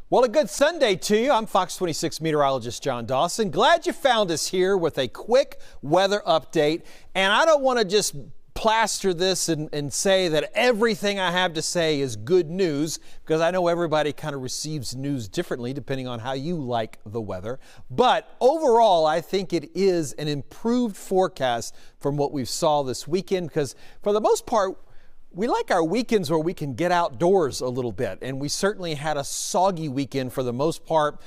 Well, a good Sunday to you. I'm Fox 26 meteorologist John Dawson. Glad you found us here with a quick weather update. And I don't want to just plaster this and say that everything I have to say is good news, because I know everybody kind of receives news differently depending on how you like the weather. But overall, I think it is an improved forecast from what we saw this weekend, because for the most part, we like our weekends where we can get outdoors a little bit, and we certainly had a soggy weekend for the most part,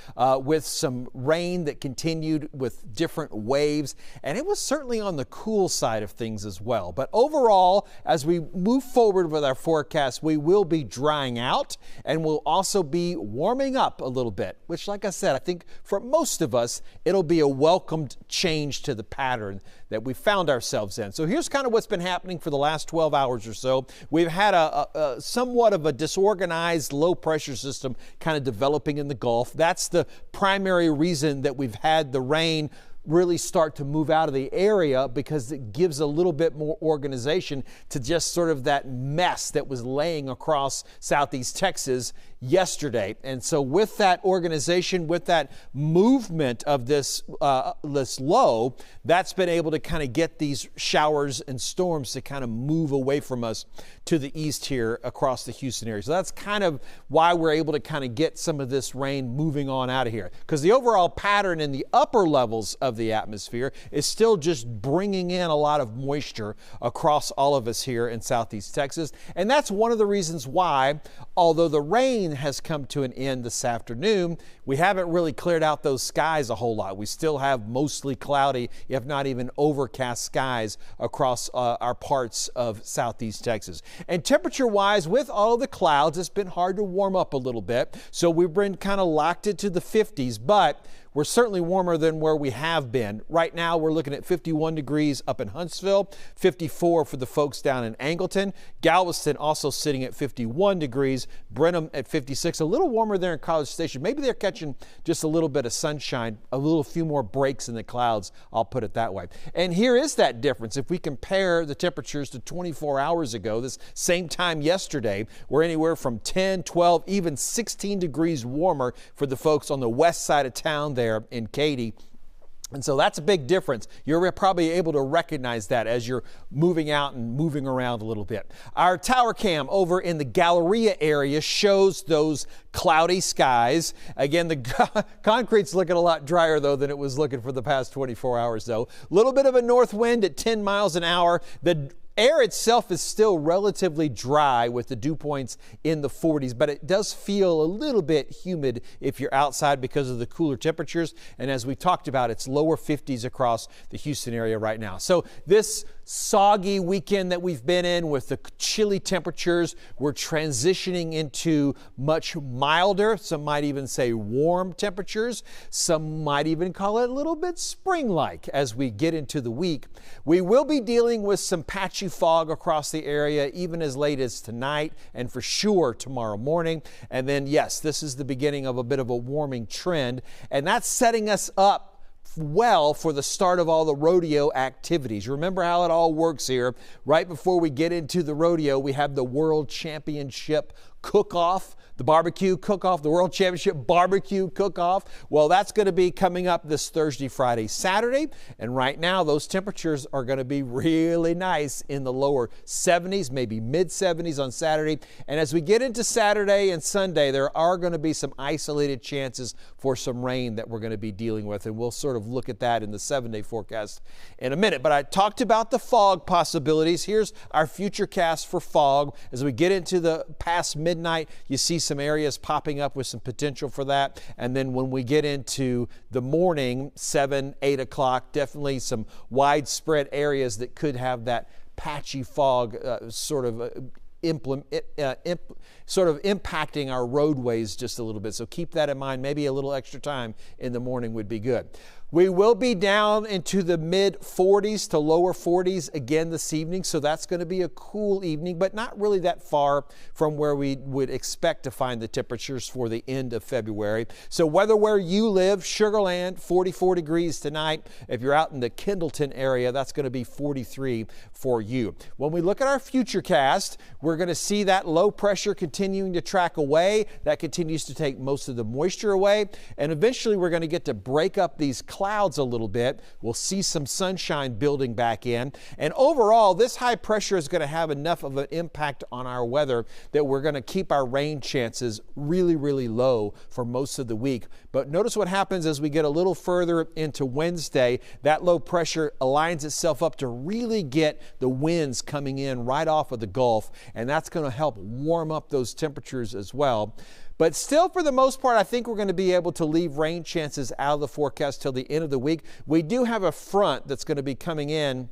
with some rain that continued with different waves, and it was certainly on the cool side of things as well. But overall, as we move forward with our forecast, we will be drying out, and we'll also be warming up a little bit, which, like I said, I think for most of us, it'll be a welcomed change to the pattern that we found ourselves in. So here's kind of what's been happening for the last 12 hours or so. We've had a somewhat of a disorganized low pressure system kind of developing in the Gulf. That's the primary reason that we've had the rain really start to move out of the area, because it gives a little bit more organization to just sort of that mess that was laying across southeast Texas yesterday. And so with that organization, with that movement of this low, that's been able to kind of get these showers and storms to kind of move away from us to the east here across the Houston area. So that's kind of why we're able to kind of get some of this rain moving on out of here, because the overall pattern in the upper levels of the atmosphere is still just bringing in a lot of moisture across all of us here in southeast Texas. And that's one of the reasons why, although the rain has come to an end this afternoon, we haven't really cleared out those skies a whole lot. We still have mostly cloudy, if not even overcast skies across our parts of southeast Texas. And temperature-wise, with all of the clouds, it's been hard to warm up a little bit. So we've been kind of locked into the 50s, but we're certainly warmer than where we have been. Right now, we're looking at 51 degrees up in Huntsville, 54 for the folks down in Angleton. Galveston also sitting at 51 degrees, Brenham at 56, a little warmer there in College Station. Maybe they're catching just a little bit of sunshine, a few more breaks in the clouds, I'll put it that way. And here is that difference. If we compare the temperatures to 24 hours ago, this same time yesterday, we're anywhere from 10, 12, even 16 degrees warmer for the folks on the west side of town there in Katy. And so that's a big difference. You're probably able to recognize that as you're moving out and moving around a little bit. Our tower cam over in the Galleria area shows those cloudy skies. Again, the concrete's looking a lot drier though than it was looking for the past 24 hours though. A little bit of a north wind at 10 miles an hour. The air itself is still relatively dry with the dew points in the 40s, but it does feel a little bit humid if you're outside because of the cooler temperatures. And as we talked about, it's lower 50s across the Houston area right now. So this soggy weekend that we've been in with the chilly temperatures, we're transitioning into much milder, some might even say warm temperatures. Some might even call it a little bit spring-like as we get into the week. We will be dealing with some patchy fog across the area even as late as tonight and for sure tomorrow morning. And then yes, this is the beginning of a bit of a warming trend, and that's setting us up well for the start of all the rodeo activities. Remember how it all works here. Right before we get into the rodeo, we have the World Championship Cook-Off, the barbecue cook-off, the World Championship Barbecue Cook-Off. Well, that's going to be coming up this Thursday, Friday, Saturday. And right now, those temperatures are going to be really nice in the lower 70s, maybe mid-70s on Saturday. And as we get into Saturday and Sunday, there are going to be some isolated chances for some rain that we're going to be dealing with. And we'll sort of look at that in the 7-day forecast in a minute. But I talked about the fog possibilities. Here's our future cast for fog. As we get into the past midnight, you see some areas popping up with some potential for that. And then when we get into the morning, 7, 8 o'clock, definitely some widespread areas that could have that patchy fog sort of impacting our roadways just a little bit. So keep that in mind. Maybe a little extra time in the morning would be good. We will be down into the mid 40s to lower 40s again this evening, so that's going to be a cool evening, but not really that far from where we would expect to find the temperatures for the end of February. So weather where you live, Sugar Land, 44 degrees tonight. If you're out in the Kendleton area, that's going to be 43 for you. When we look at our futurecast, we're going to see that low pressure continuing to track away. That continues to take most of the moisture away, and eventually we're going to get to break up these clouds a little bit. We'll see some sunshine building back in, and overall this high pressure is going to have enough of an impact on our weather that we're going to keep our rain chances really low for most of the week. But notice what happens as we get a little further into Wednesday. That low pressure aligns itself up to really get the winds coming in right off of the Gulf, and that's going to help warm up those temperatures as well. But still, for the most part, I think we're going to be able to leave rain chances out of the forecast till the end of the week. We do have a front that's going to be coming in,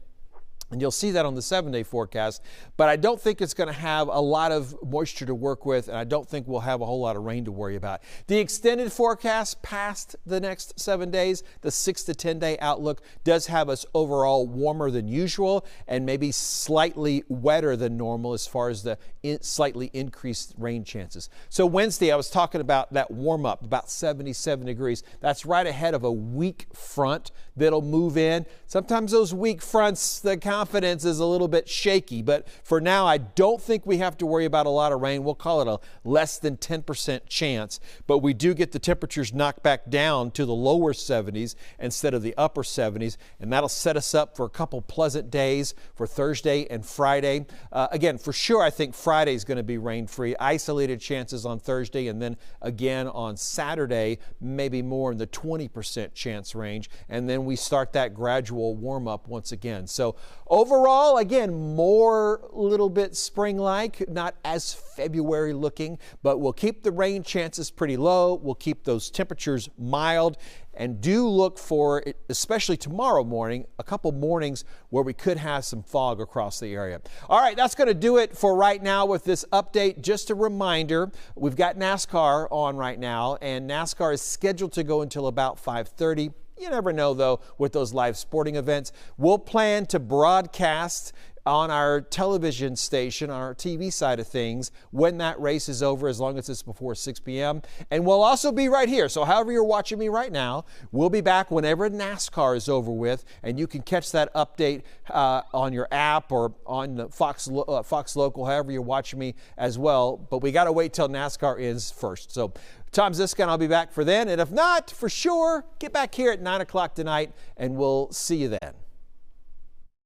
and you'll see that on the 7-day forecast, but I don't think it's going to have a lot of moisture to work with, and I don't think we'll have a whole lot of rain to worry about. The extended forecast past the next 7 days, the 6 to 10-day outlook, does have us overall warmer than usual and maybe slightly wetter than normal as far as the slightly increased rain chances. So Wednesday, I was talking about that warm up, about 77 degrees. That's right ahead of a weak front that'll move in. Sometimes those weak fronts, the confidence is a little bit shaky, but for now I don't think we have to worry about a lot of rain. We'll call it a less than 10% chance, but we do get the temperatures knocked back down to the lower 70s instead of the upper 70s, and that'll set us up for a couple pleasant days for Thursday and Friday. Again, for sure, I think Friday is going to be rain-free. Isolated chances on Thursday, and then again on Saturday, maybe more in the 20% chance range, and then we start that gradual warm-up once again. So overall, again, more little bit spring-like, not as February looking, but we'll keep the rain chances pretty low. We'll keep those temperatures mild, and do look for, especially tomorrow morning, a couple mornings where we could have some fog across the area. All right, that's going to do it for right now with this update. Just a reminder, we've got NASCAR on right now, and NASCAR is scheduled to go until about 5:30. You never know, though, with those live sporting events. We'll plan to broadcast on our television station, on our TV side of things, when that race is over, as long as it's before 6 p.m. And we'll also be right here. So however you're watching me right now, we'll be back whenever NASCAR is over with, and you can catch that update on your app or on the Fox Local, however you're watching me as well. But we got to wait till NASCAR ends first. So Tom Ziska and I'll be back for then. And if not, for sure, get back here at 9 o'clock tonight, and we'll see you then.